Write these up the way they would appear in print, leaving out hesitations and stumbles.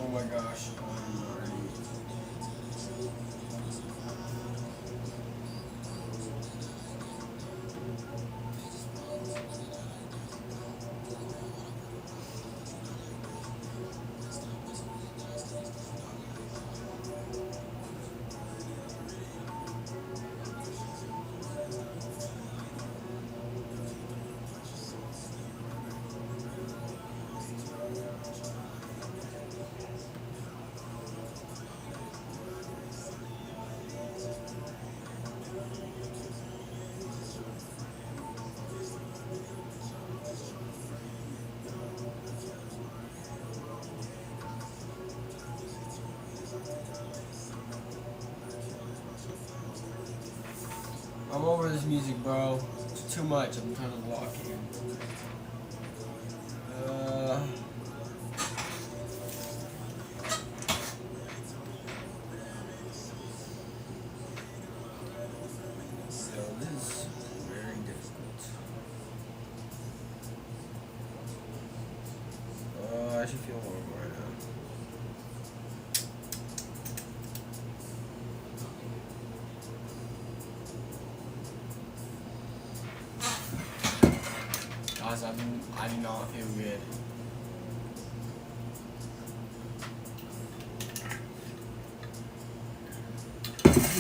my gosh. Alright. I'm over this music, bro. It's too much. I'm trying to walk in. So this is very difficult. I should feel horrible right now. Guys, I do not feel good.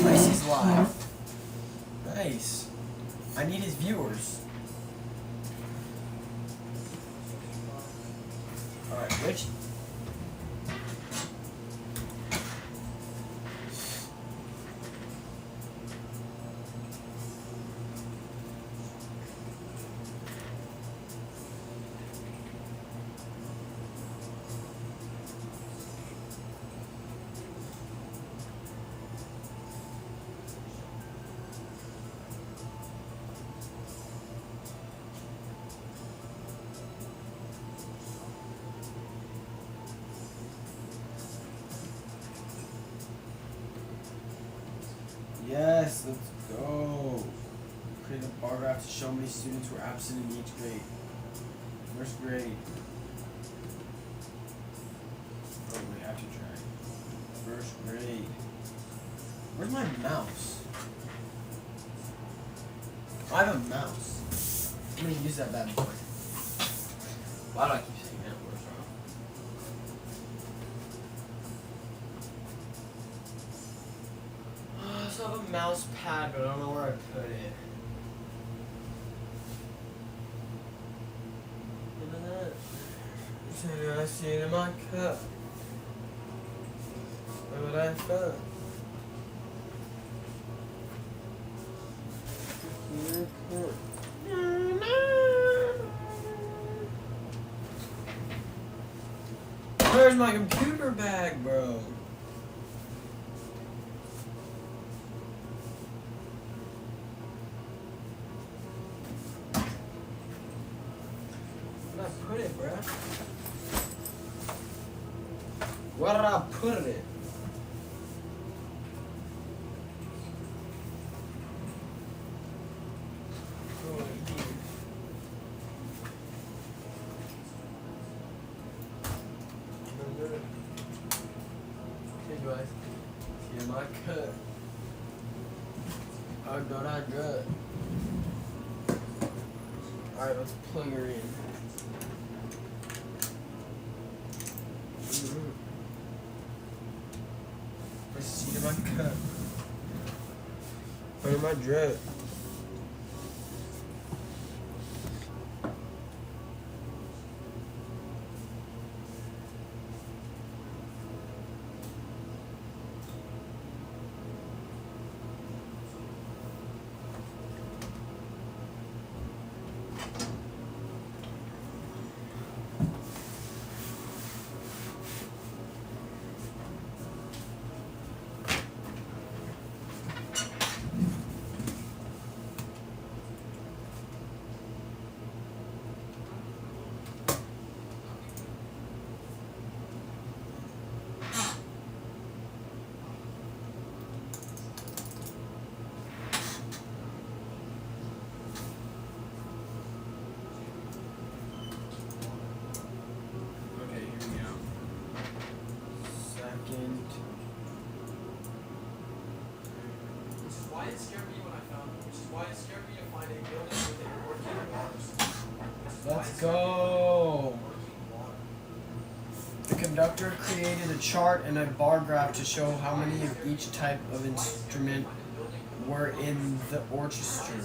Icy's live. Nice. I need his viewers. Alright, Rich. Yes, let's go. Create a bar graph to show how many students were absent in each grade. First grade. Oh wait, I have to try. First grade. Where's my mouse? I have a mouse. I'm gonna use that bad boy. Why do I keep saying that? Where's wrong? I still have a mouse pad, but I don't know where I put it. I see it in my cup. Where would I find? Where's my computer bag, bro? Where'd I put it, bro? Where did I put it? Hey guys, see my cut. I got that good. Alright, let's plug her in. I see my cut. Where my drip? it scared me when I found it, which is why it scared me to find a building with a working water source. Let's go. Working water. The conductor created a chart and a bar graph to show how many of each type of instrument were in the orchestra.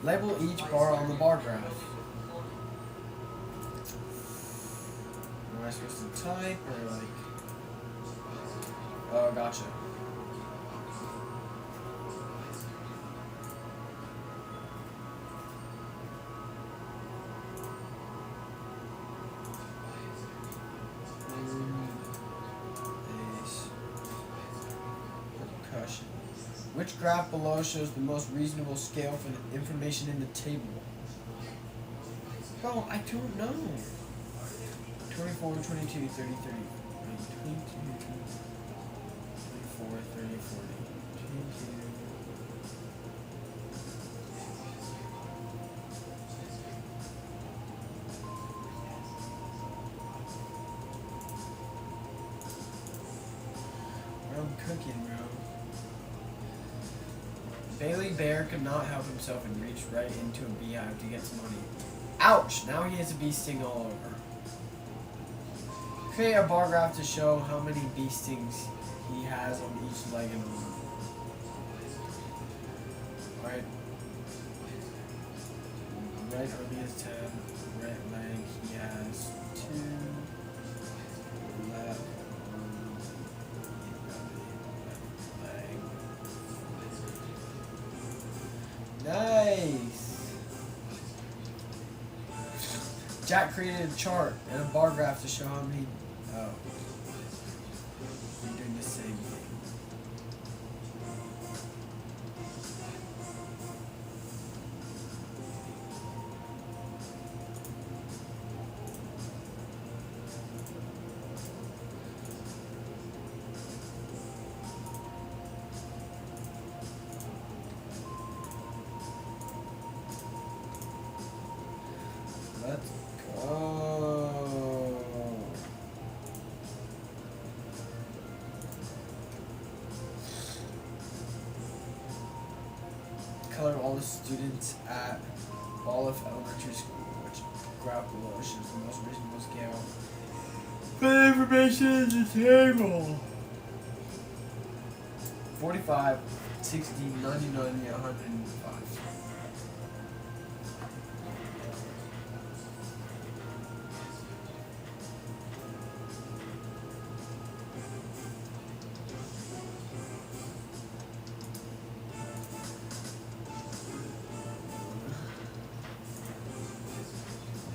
Label each bar on the bar graph. Am I supposed to type or like? Oh, gotcha. Percussion. Which graph below shows the most reasonable scale for the information in the table? Bro, I don't know. 24, 22, 30, 30. 22, 24, 30, 40. 22. I'm cooking, bro. Bailey Bear could not help himself and reached right into a beehive to get some honey. Ouch! Now he has a bee sting all over. Create a bar graph to show how many bee stings he has on each leg and arm. Right. Right arm he has 10. Right leg he has 2. Left arm leg. Nice. Jack created a chart and a bar graph to show how many. Oh. You're doing the same thing. Let's go. Color all the students at Olive Elementary School, which graph below shows the most reasonable scale. The information in the table. 45, 60, 99, 105.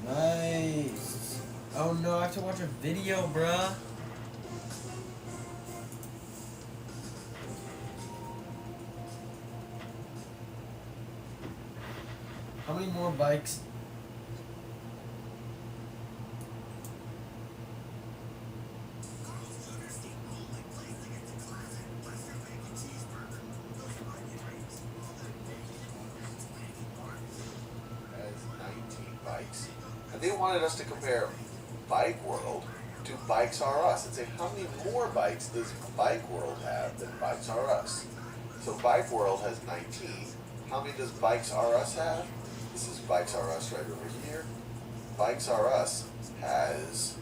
Nice. Oh no, I have to watch a video, bruh. How many more bikes? Bikes. And they wanted us to compare Bike World to Bikes R Us and say how many more bikes does Bike World have than Bikes R Us? So Bike World has 19. How many does Bikes R Us have? This is Bikes R Us right over here. Bikes R Us has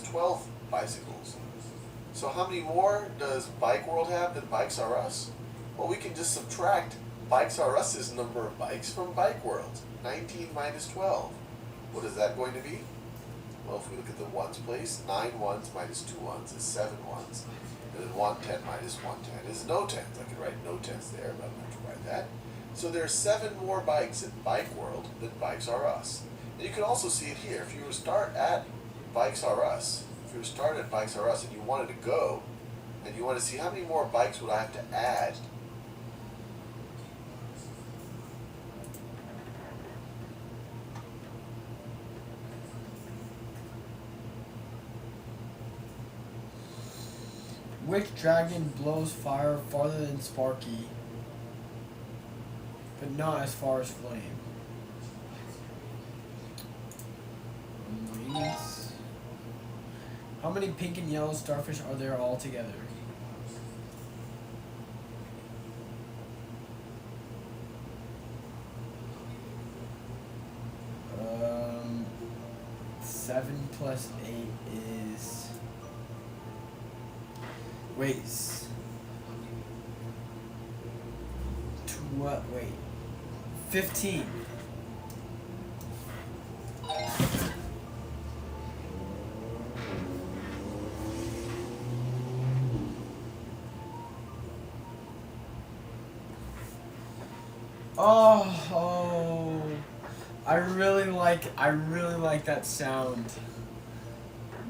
12 bicycles. So how many more does Bike World have than Bikes R Us? Well, we can just subtract Bikes R Us's number of bikes from Bike World. 19 minus 12. What is that going to be? Well, if we look at the ones place, 9 ones minus 2 ones is 7 ones. And then 1 10 minus 1 10 is no 10s. I could write no 10s there, but I'm not going to write that. So there are 7 more bikes in Bike World than Bikes R Us. And you can also see it here. If you were to start at Bikes R Us, and you wanted to go, and you want to see how many more bikes would I have to add. Which dragon blows fire farther than Sparky, but not as far as Flame? Wings. How many pink and yellow starfish are there all together? Um, 7 plus 8 is... Wait. Wait. 15. Oh, I really like that sound.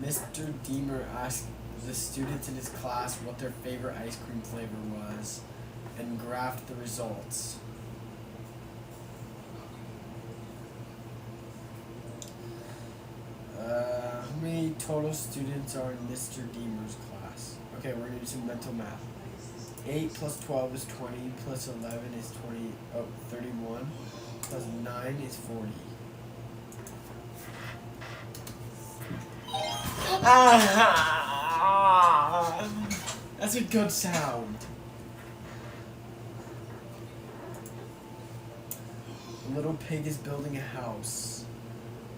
Mr. Deemer asked the students in his class what their favorite ice cream flavor was and graphed the results. How many total students are in Mr. Deemer's class? Okay, we're gonna do some mental math. 8 plus 12 is 20, plus 11 is 31, plus 9 is 40. That's a good sound. The little pig is building a house.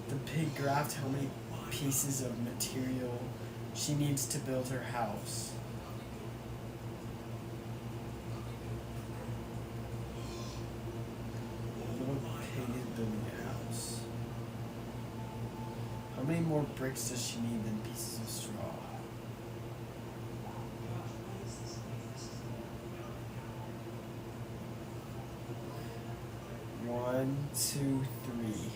The pig graphed how many pieces of material she needs to build her house. The little pig is building a house. How many more bricks does she need than pieces of straw? One, two, three.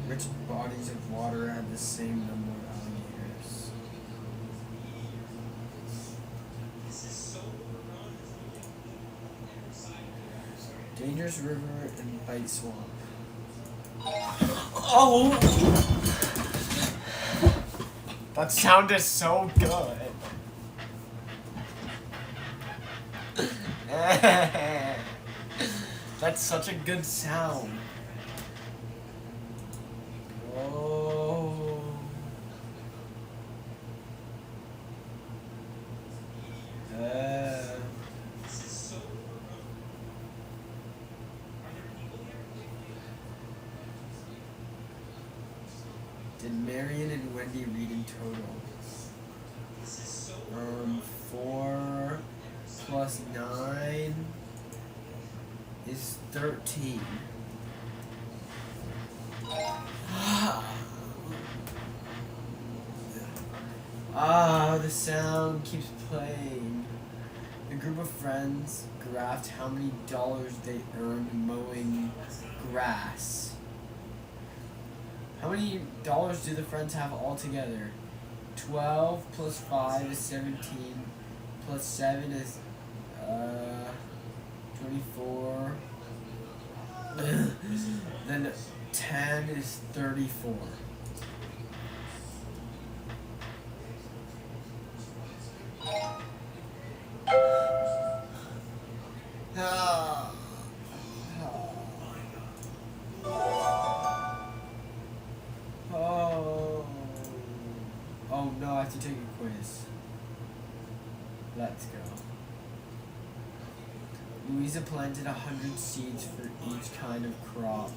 Which bodies of water have the same number of alligators? Dangerous River and Bite Swamp. Oh! That sound is so good. That's such a good sound. Oh. Did Marion and Wendy read in total? 4 plus 9 is 13. The sound keeps playing. A group of friends graphed how many dollars they earned mowing grass. How many dollars do the friends have all together? 12 plus 5 is 17, plus 7 is 24. Then 10 is 34. Oh no, I have to take a quiz. Let's go. Louisa planted 100 seeds for each kind of crop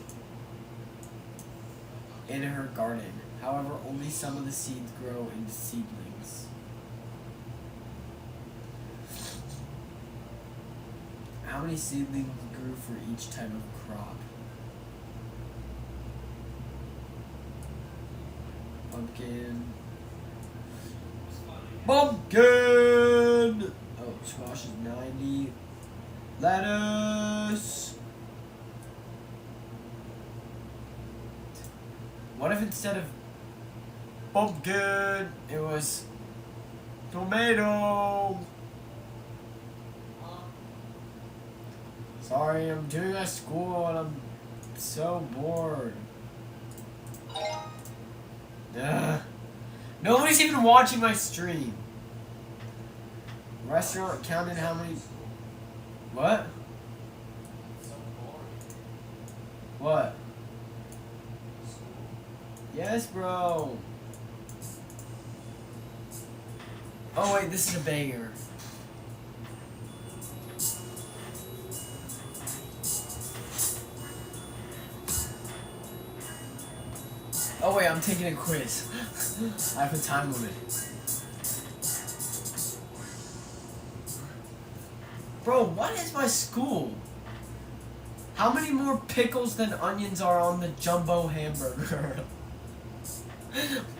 in her garden. However, only some of the seeds grow into seedlings. How many seedlings grew for each type of crop? Pumpkin. Pumpkin! Oh, squash is 90. Lettuce! What if instead of pumpkin, it was tomato? Sorry, I'm doing my school and I'm so bored. Ugh. Nobody's even watching my stream. Restaurant counted how many... What? What? Yes, bro. Oh wait, this is a banger. Oh wait, I'm taking a quiz. I have a time limit. Bro, what is my school? How many more pickles than onions are on the jumbo hamburger?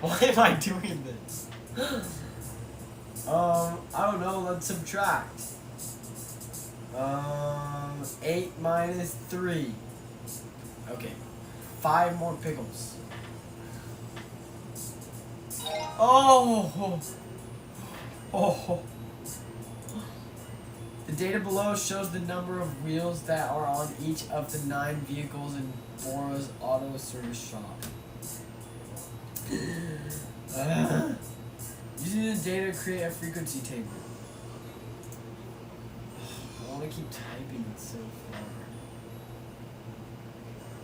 Why am I doing this? I don't know, let's subtract. 8 minus 3. Okay. 5 more pickles. Oh! Oh! The data below shows the number of wheels that are on each of the 9 vehicles in Bora's auto service shop. Using the data to create a frequency table. I want to keep typing it so far.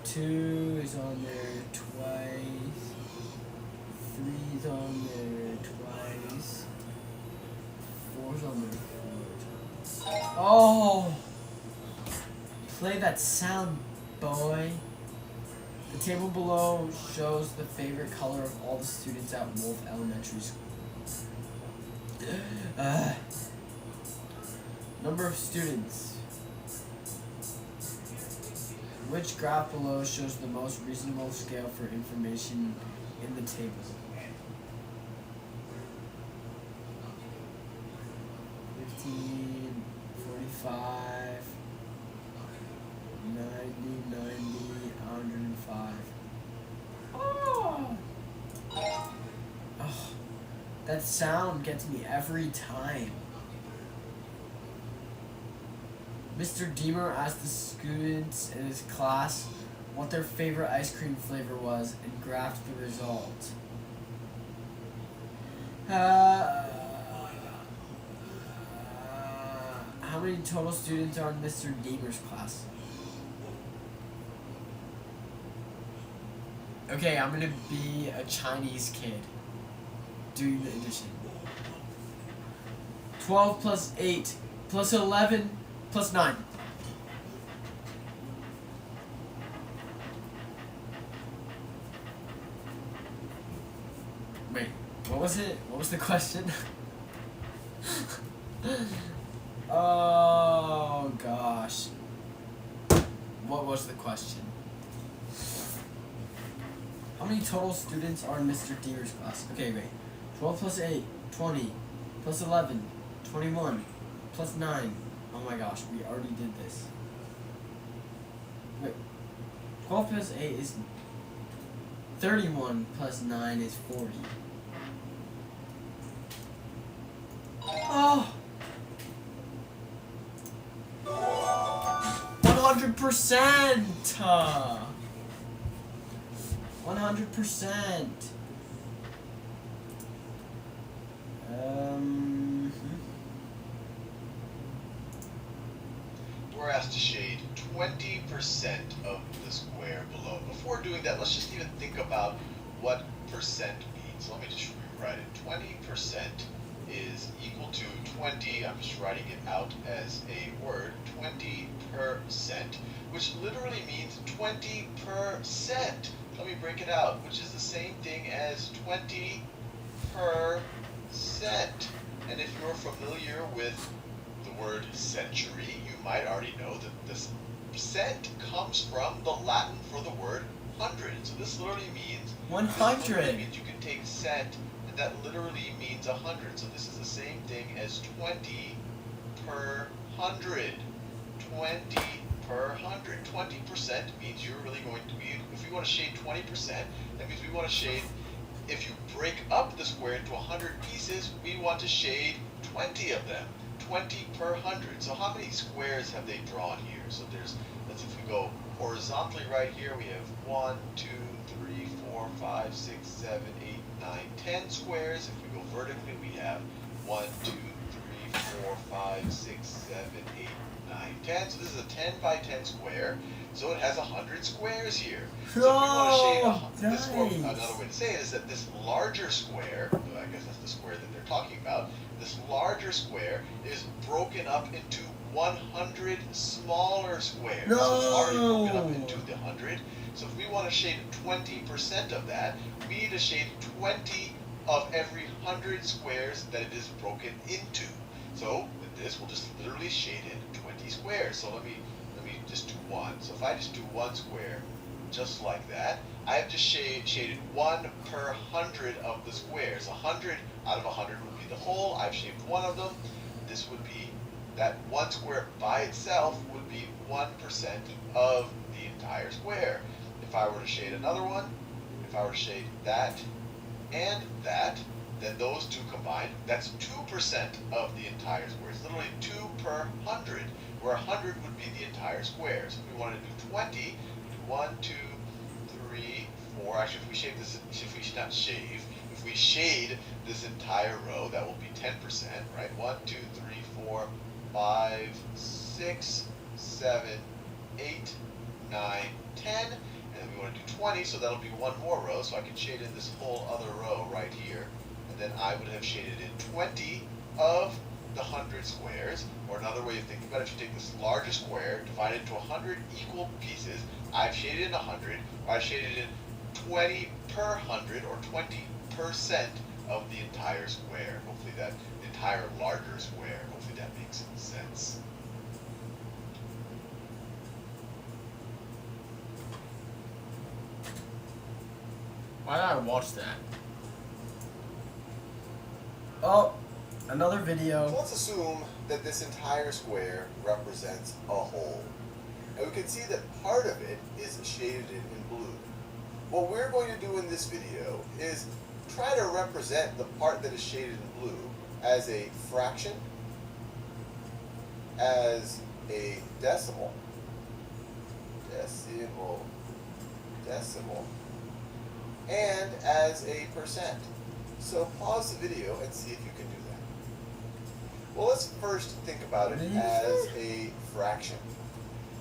2 is on there twice. 3 is on there twice. 4 is on there 4 times. Oh! Play that sound, boy. The table below shows the favorite color of all the students at Wolf Elementary School. Number of students. Which graph below shows the most reasonable scale for information in the table? 15, 45, 90, 105. Oh! Oh, that sound gets me every time. Mr. Deemer asked the students in his class what their favorite ice cream flavor was and graphed the result. How many total students are in Mr. Deemer's class? Okay, I'm gonna be a Chinese kid doing the addition. 12 plus 8 plus 11 plus 9. Wait, what was it? What was the question? Oh gosh. What was the question? How many total students are in Mr. Deemer's class? Okay, wait. 12 plus 8, 20. Plus 11, 21. Plus 9. Oh my gosh, we already did this. Wait. 12 plus 8 is 31 plus 9 is 40. Oh! 100%! 100%. We're asked to shade 20% of the square below. Before doing that, let's just even think about what percent means. Let me just rewrite it. 20% is equal to 20. I'm just writing it out as a word. 20%, which literally means 20%. Let me break it out, which is the same thing as 20%. And if you're familiar with the word century, you might already know that this cent comes from the Latin for the word hundred. So this literally means 100. This literally means you can take cent, and that literally means 100. So this is the same thing as 20 per 100. 20 per 100. 20% means you're really going to be, if we want to shade 20%, that means we want to shade, if you break up the square into 100 pieces, we want to shade 20 of them. 20 per 100. So how many squares have they drawn here? So there's, let's, if we go horizontally right here, we have 1, 2, 3, 4, 5, 6, 7, 8, 9, 10 squares. If we go vertically, we have 1, 2, 3, 4, 5, 6, 7, 8, 9, 10. So this is a 10 by 10 square. So it has 100 squares here. So if we want to shade this, another way to say it is that this larger square, I guess that's the square that they're talking about, this larger square is broken up into 100 smaller squares. No. So it's already broken up into the 100. So if we want to shade 20% of that, we need to shade 20 of every 100 squares that it is broken into. So with this, we'll just literally shade in 20 squares. So let me just do one. So if I just do one square, just like that, I have just shaded 1 per 100 of the squares. 100 out of 100 would be the whole. I've shaded one of them. This would be, that one square by itself would be 1% of the entire square. If I were to shade another one, if I were to shade that and that, then those two combined, that's 2% of the entire square. It's literally 2 per 100, where 100 would be the entire square. So if we wanted to do 20, we do 1, 2, 3, 4. Actually, if we shave this, if we shade this entire row, that will be 10%, right? 1, 2, 3, 4, 5, 6, 7, 8, 9, 10. And then we want to do 20, so that'll be one more row. So I can shade in this whole other row right here. And then I would have shaded in 20 of the 100 squares. Or another way of thinking about it, if you take this larger square, divide it into 100 equal pieces, I've shaded in 100, or I've shaded in 20 per 100, or 20% of the entire square. Hopefully that, the entire larger square, hopefully that makes sense. Why did I watch that? Oh, another video. So let's assume that this entire square represents a whole. And we can see that part of it is shaded in blue. What we're going to do in this video is try to represent the part that is shaded in blue as a fraction, as a decimal, and as a percent. So pause the video and see if you can do that. Well, let's first think about it as a fraction.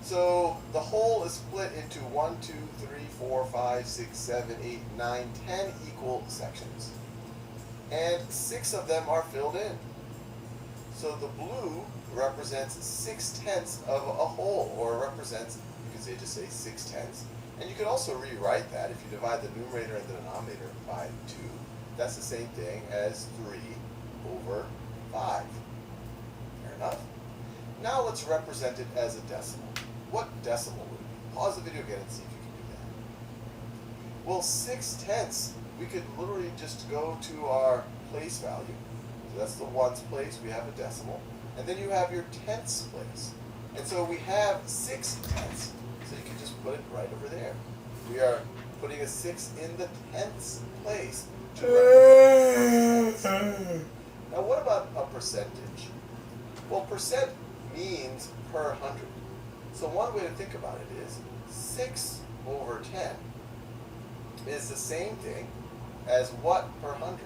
So the whole is split into 1, 2, 3, 4, 5, 6, 7, 8, 9, 10 equal sections. And 6 of them are filled in. So the blue represents 6/10 of a whole, or represents, you could say, just say 6/10. And you could also rewrite that if you divide the numerator and the denominator by 2. That's the same thing as 3 over 5. Fair enough? Now let's represent it as a decimal. What decimal would it be? Pause the video again and see if you can do that. Well, 6/10, we could literally just go to our place value. So that's the ones place, we have a decimal. And then you have your tenths place. And so we have 6/10. So you can just put it right over there. We are putting a 6 in the tenths place. Now what about a percentage? Well, percent means per 100. So one way to think about it is 6 over 10 is the same thing as what per 100?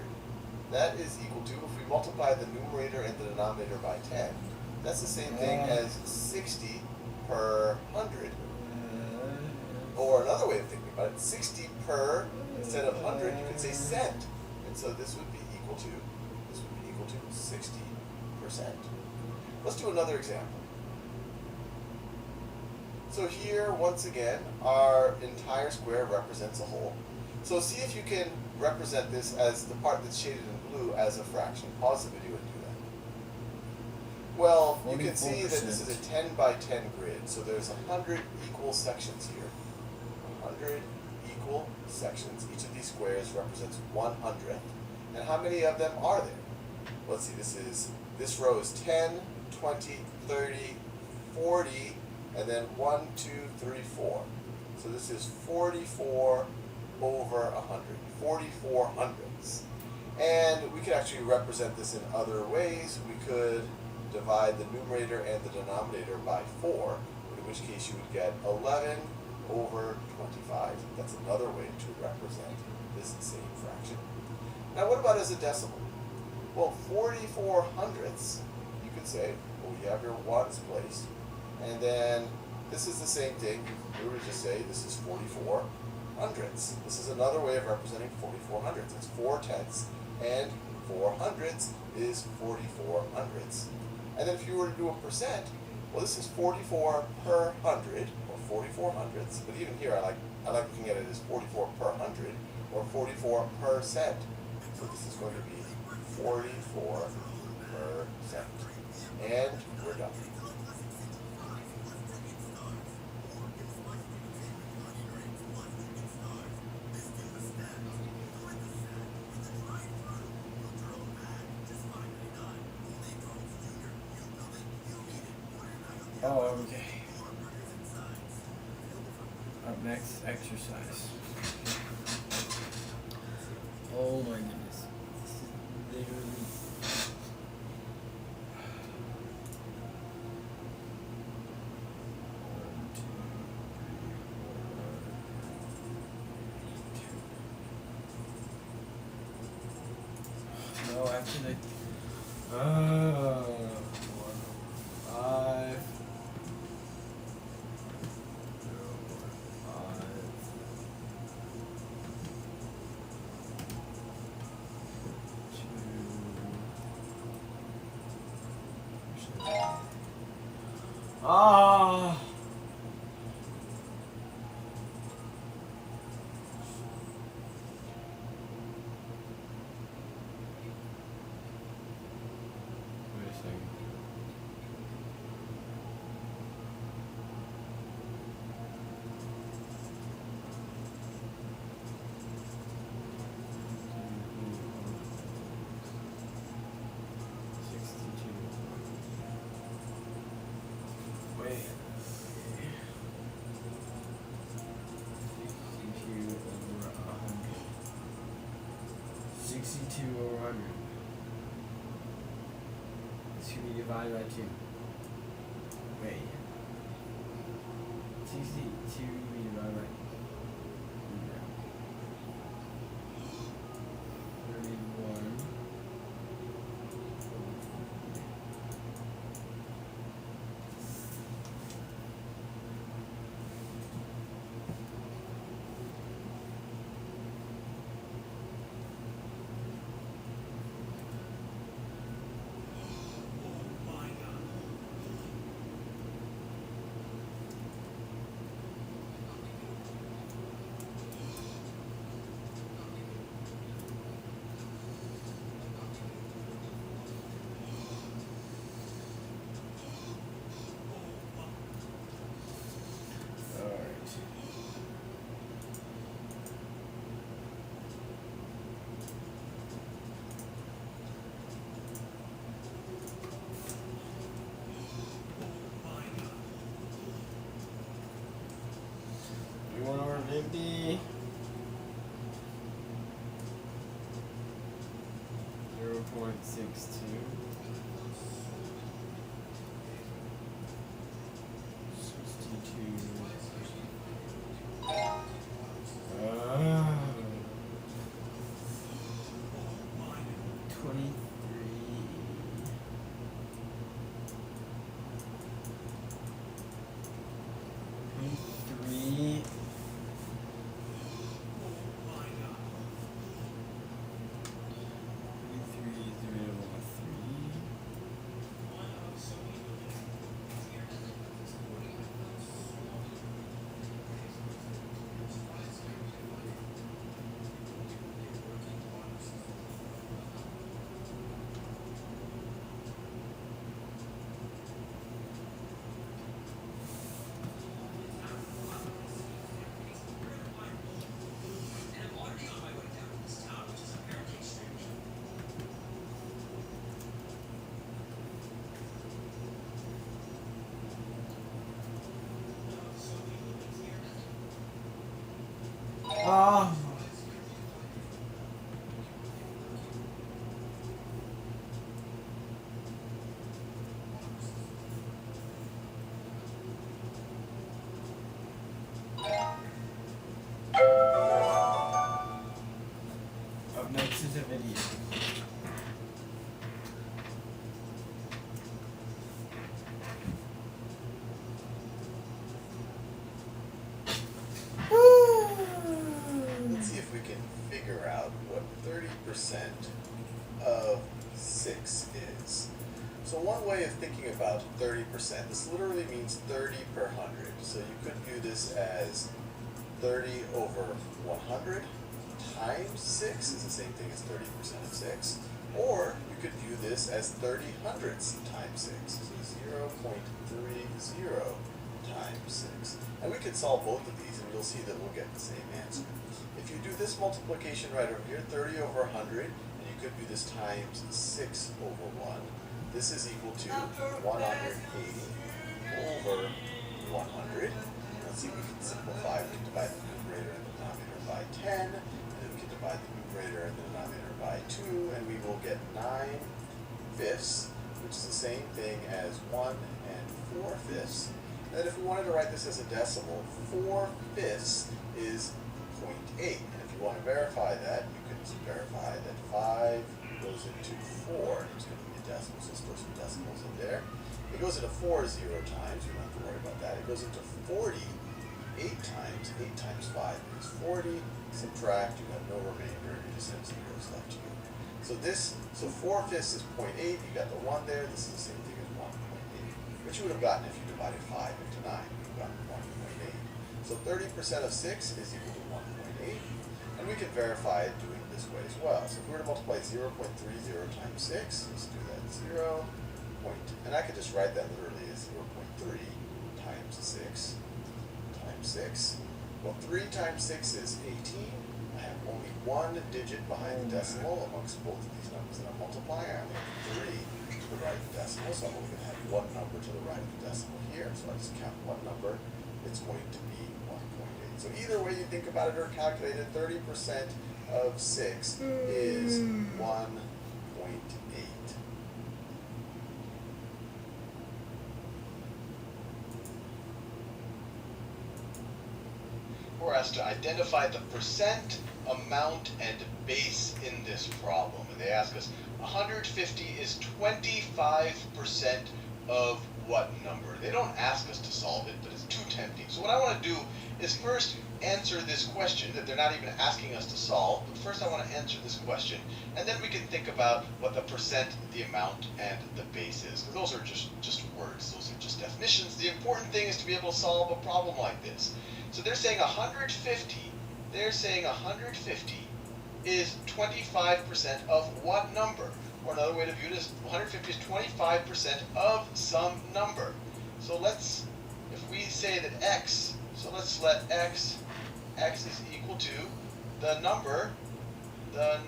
That is equal to, if we multiply the numerator and the denominator by 10, that's the same thing as 60 per 100. Or another way of thinking about it, 60 per, instead of 100, you could say cent. And so this would be equal to 60%. Let's do another example. So here, once again, our entire square represents a whole. So see if you can represent this as the part that's shaded in blue as a fraction. Pause the video and do that. Well, you can see that this is a 10 by 10 grid. So there's 100 equal sections here. 100 equal sections. Each of these squares represents 1/100th. And how many of them are there? Let's see, this row is 10, 20, 30, 40, and then 1, 2, 3, 4. So this is 44 over 100, 44 hundredths. And we could actually represent this in other ways. We could divide the numerator and the denominator by 4, in which case you would get 11 over 25. That's another way to represent this same fraction. Now what about as a decimal? Well, 44 hundredths, you could say, well, you have your ones placed, and then this is the same thing. You would just say this is 44 hundredths. This is another way of representing 44 hundredths. It's 4 tenths, and 4 hundredths is 44 hundredths. And then if you were to do a percent, well, this is 44 per hundred, or 44 hundredths. But even here, I like looking at it as 44 per hundred, or 44 per cent. So this is going to be 44 per cent. And we're done. Oh, okay. Up next, exercise. Oh my goodness. This is literally... No, actually... 4, 5... Ah. Wait a second. Wait. 62 over 100. This should be divided by 2. Wait. 62 divided by 31. You want over 50? 0.62. 62. 23. 23. 23 is divided by 3. the video. Let's see if we can figure out what 30% of 6 is. So one way of thinking about 30%, this literally means 30 per 100. So you could view this as 30 over 100 times 6 is the same thing as 30% of 6. Or you could view this as 30 hundredths times 6. So 0.30 times 6. And we could solve both of these and you'll see that we'll get the same answer. If you do this multiplication right over here, 30 over 100, and you could view this times 6 over 1, this is equal to 180 over 100. Let's see, we can simplify. We can divide the numerator and the denominator by 10, and then we can divide the numerator and the denominator by 2, and we will get 9/5, which is the same thing as 1 4/5. And then if we wanted to write this as a decimal, 4/5 is 0.8. And if you want to verify that, you can verify that 5 goes into 4. There's going to be a decimal, so let's throw some decimals in there. It goes into 4 0 times. We don't have to worry about that. It goes into 40 8 times. 8 times 5 is 40. Subtract, you have no remainder. You just have zeros left to you. So 4/5 is 0.8. You got the 1 there. This is the same thing as 1.8, which you would have gotten if you divided 5 into 9. You would have gotten 1.8. So 30% of 6 is equal to 1.8. And we can verify it doing this way as well. So if we were to multiply 0.30 times 6, let's do that. And I could just write that literally as 0.3 times 6 times 6. Well, 3 times 6 is 18. I have only one digit behind the decimal amongst both of these numbers that I'm multiplying. I only have 3 to the right of the decimal, so I'm only going to have one number to the right of the decimal here. So I just count one number. It's going to be 1.8. So either way you think about it or calculate it, 30% of 6 is 1.8. We're asked to identify the percent, amount, and base in this problem. And they ask us, 150 is 25% of what number? They don't ask us to solve it, but it's too tempting. So what I want to do is first answer this question that they're not even asking us to solve. But first I want to answer this question, and then we can think about what the percent, the amount, and the base is. Because those are just words. Those are just definitions. The important thing is to be able to solve a problem like this. So they're saying 150. They're saying 150 is 25% of what number? Or another way to view it is 150 is 25% of some number. So let's, if we say that x, so let's let x is equal to the number that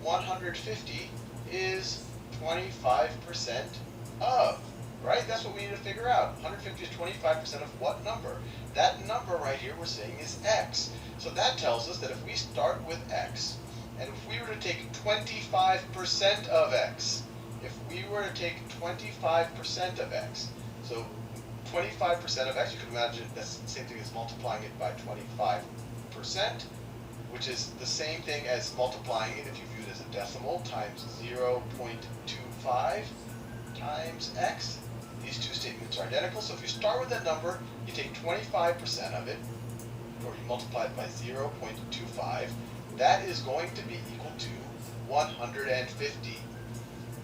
150 is 25% of. Right? That's what we need to figure out. 150 is 25% of what number? That number right here we're saying is x. So that tells us that if we start with x, and if we were to take 25% of x, if we were to take 25% of x, so 25% of x, you can imagine that's the same thing as multiplying it by 25%, which is the same thing as multiplying it, if you view it as a decimal, times 0.25 times x. These two statements are identical, so if you start with a number, you take 25% of it, or you multiply it by 0.25, that is going to be equal to 150.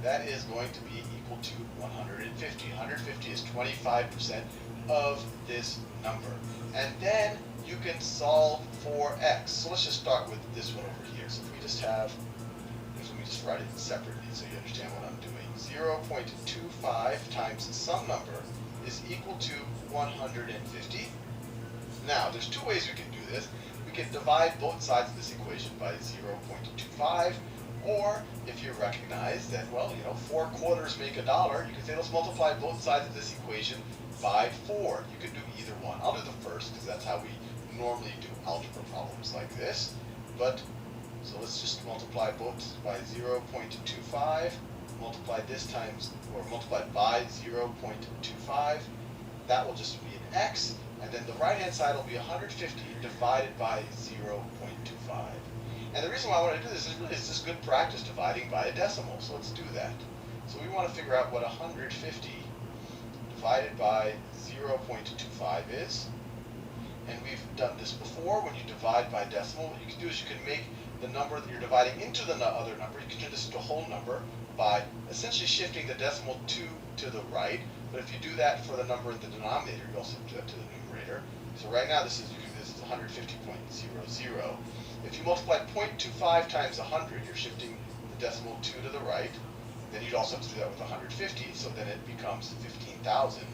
That is going to be equal to 150. 150 is 25% of this number. And then you can solve for x. So let's just start with this one over here. So if we just have, let me just write it separately so you understand what I'm doing. 0.25 times some number is equal to 150. Now, there's two ways we can do this. We can divide both sides of this equation by 0.25, or if you recognize that, well, 4 quarters make $1, you can say let's multiply both sides of this equation by 4. You can do either one. I'll do the first because that's how we normally do algebra problems like this. But so let's just multiply both by 0.25. Multiply this times, or multiply by 0.25. That will just be an x. And then the right-hand side will be 150 divided by 0.25. And the reason why I want to do this is really it's just good practice dividing by a decimal. So let's do that. So we want to figure out what 150 divided by 0.25 is. And we've done this before. When you divide by decimal, what you can do is you can make the number that you're dividing into the other number, you can turn this into a whole number by essentially shifting the decimal 2 to the right. But if you do that for the number in the denominator, you also do that to the numerator. So right now this is 150.00. If you multiply 0.25 times 100, you're shifting the decimal 2 to the right. Then you'd also have to do that with 150, so then it becomes 15,000,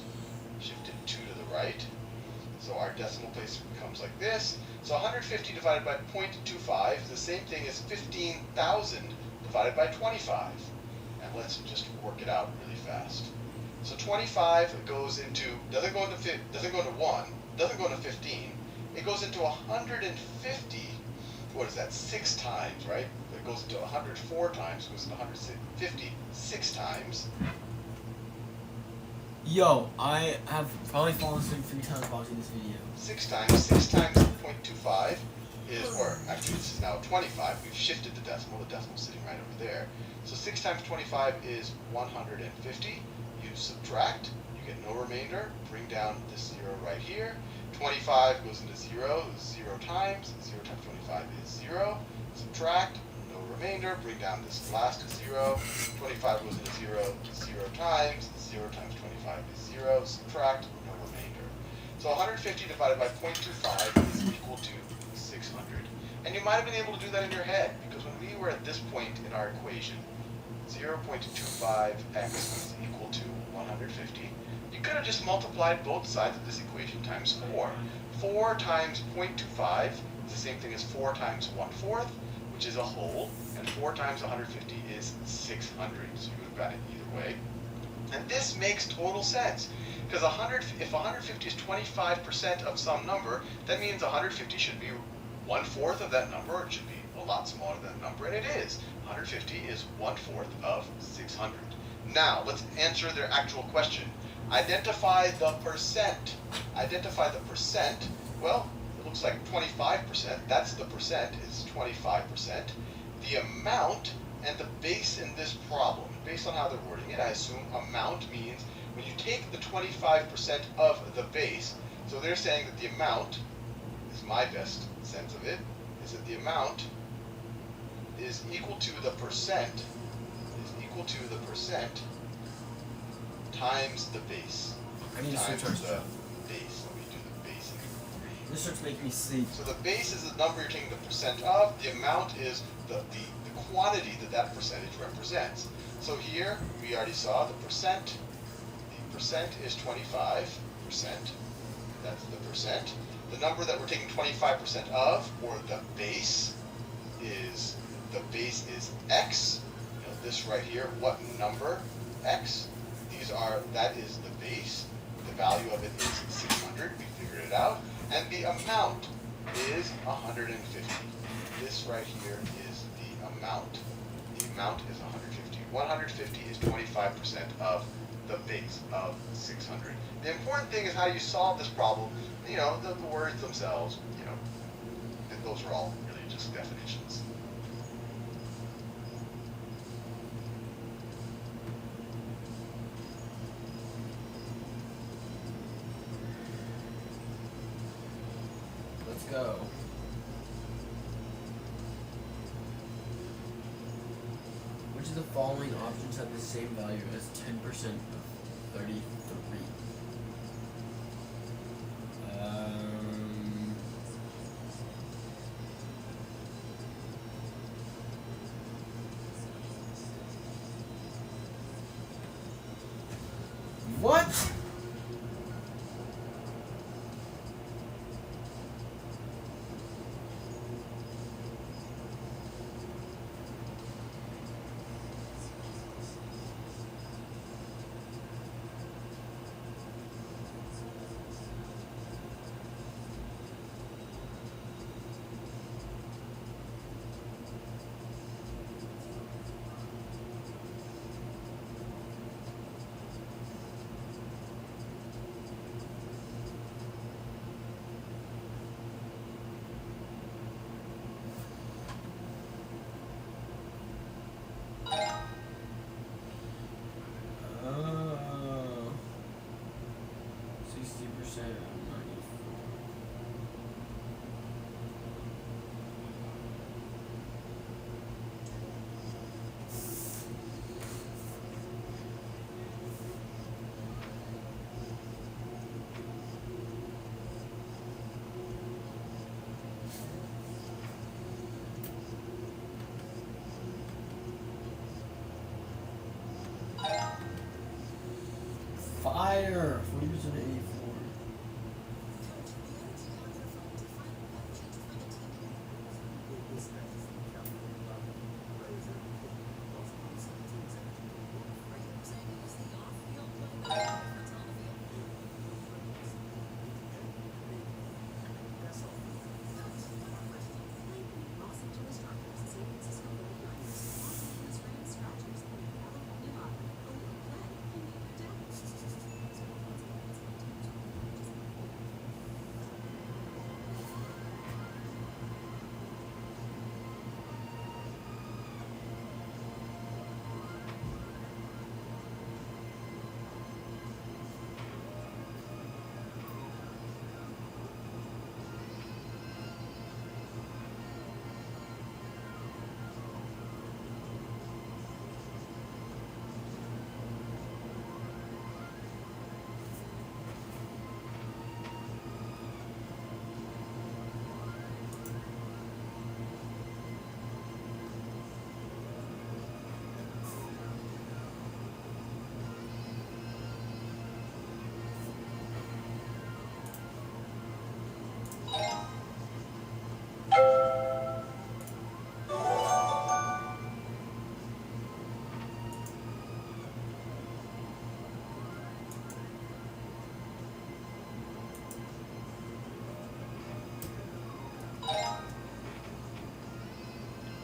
shifted 2 to the right. So our decimal place becomes like this. So 150 divided by 0.25 is the same thing as 15,000 divided by 25. And let's just work it out really fast. So 25 goes into, doesn't go into 1, doesn't go into 15. It goes into 150. What is that? 6 times, right? It goes into 104 times, goes into 150 6 times. Yo, I have probably fallen asleep 3 times watching this video. 6 times 0.25 is, or actually this is now 25. We've shifted the decimal's sitting right over there. So 6 times 25 is 150. You subtract, you get no remainder, bring down this 0 right here. 25 goes into 0, 0 times 25 is 0. Subtract, no remainder, bring down this last 0. 25 goes into 0, 0 times 25 is 0. Subtract, no remainder. So 150 divided by 0.25 is equal to 600. And you might have been able to do that in your head, because when we were at this point in our equation, 0.25x is equal to 150. You could have just multiplied both sides of this equation times 4. 4 times 0.25 is the same thing as 4 times 1/4, which is a whole, and 4 times 150 is 600. So you would have got it either way. And this makes total sense, because if 150 is 25% of some number, that means 150 should be 1/4 of that number, or it should be a lot smaller than that number, and it is. 150 is 1/4 of 600. Now, let's answer their actual question. Identify the percent. Identify the percent. Well, it looks like 25%. That's the percent. It's 25%. The amount and the base in this problem, based on how they're wording it, I assume amount means when you take the 25% of the base, so they're saying that the amount, is my best sense of it, is that the amount is equal to the percent, times the base. I need to times switch the our base. Let me do the base in green. This starts making me sleep. So the base is the number you're taking the percent of. The amount is the quantity that percentage represents. So here, we already saw the percent. The percent is 25%. That's the percent. The number that we're taking 25% of, or the base is x. You know, this right here, what number? X. That is the base. The value of it is 600. We figured it out. And the amount is 150. This right here is the amount. The amount is 150. 150 is 25% of the base of 600. The important thing is how you solve this problem. You know, the words themselves, you know, those are all really just definitions. Let's go. Which of the following options have the same value as 10% of 33? What? Spider. 4084.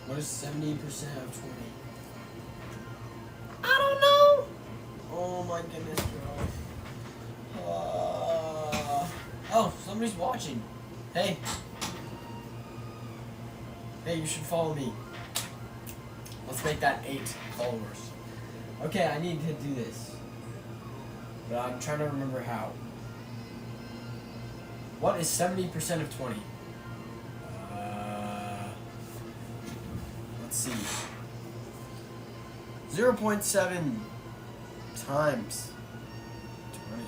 What is 70% of 20? I don't know. Oh my goodness, bro. Oh, somebody's watching. Hey. Hey, you should follow me. Let's make that 8 followers. Okay, I need to do this. But I'm trying to remember how. What is 70% of 20? Let's see. 0.7 times 20.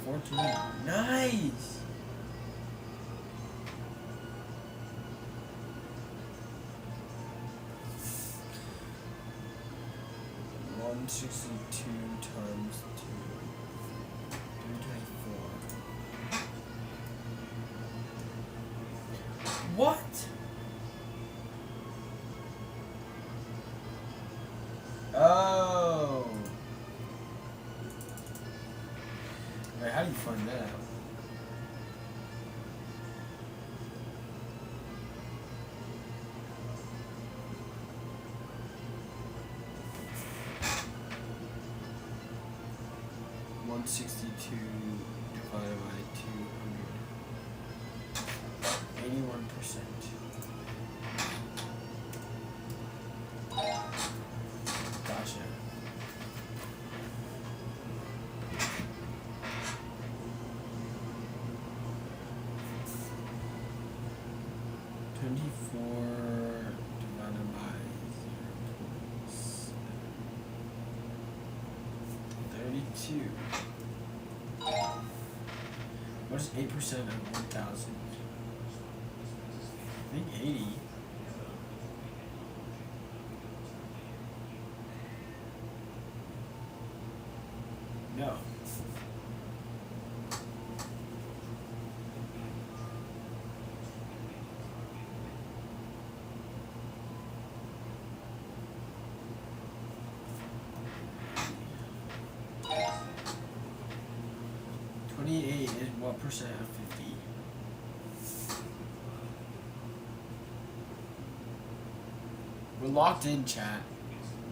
14. Nice! $162 times 2. 324. What? Oh. Wait, how do you find that out? $162 divided by 200. 81%. Gotcha. Divided by 0.7. 32. What is 8% of 1,000? I think 80. No. $28 is what percent of 50? We're locked in, chat.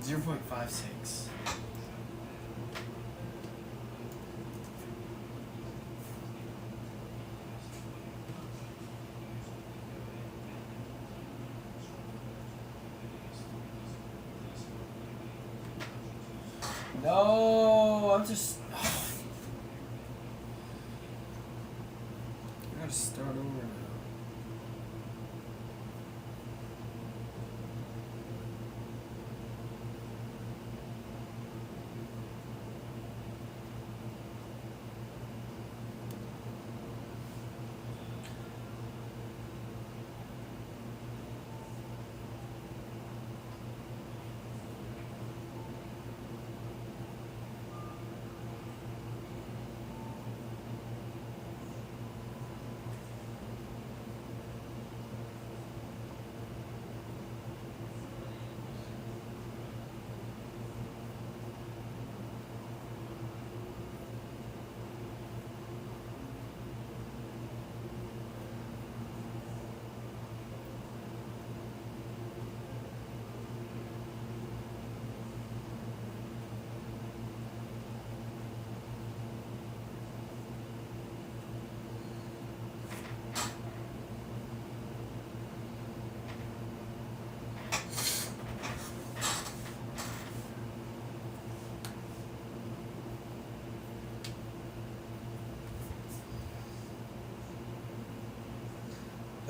0.56. No, I'm just. I gotta start over now.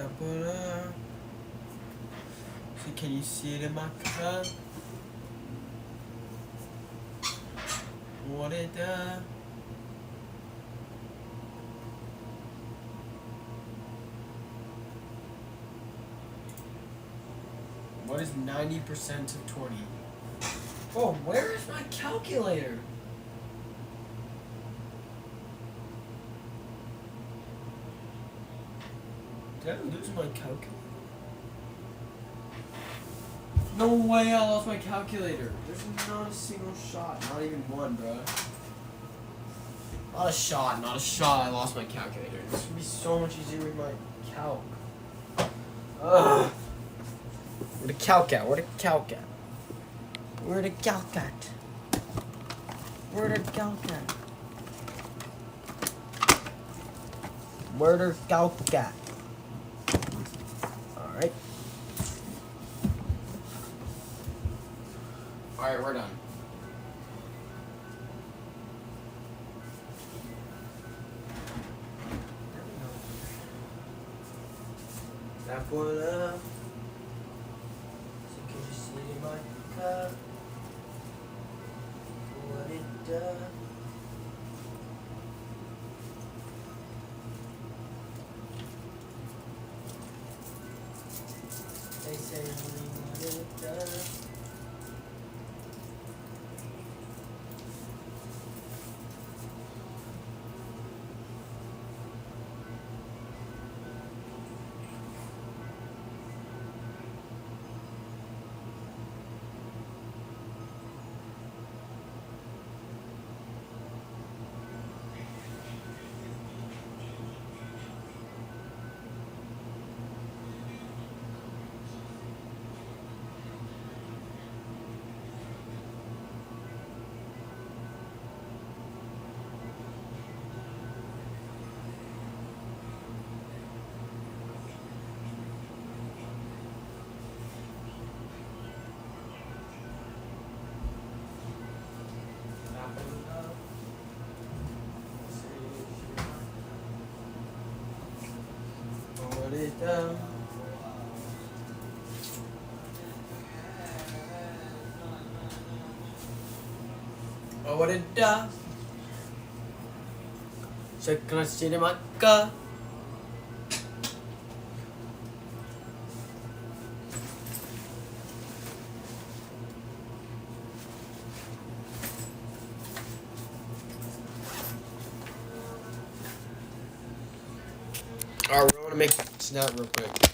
da-ba-da. So can you see it in my cup? What it does? What is 90% of 20? Oh, where is my calculator? Did I lose my calculator? No way I lost my calculator. There's not a single shot. Not even one, bro. Not a shot. I lost my calculator. This would be so much easier with my calc. Ugh. Where the calc at? Where the calc at? Where the calc at? Where the calc at? Where the calc at? Alright. Alright, we're done. That boy up. So can you see it in my cup? What it does? They say what it does. What it does? Oh, what it does? So can I see the marker? Alright, we're gonna make snap real quick.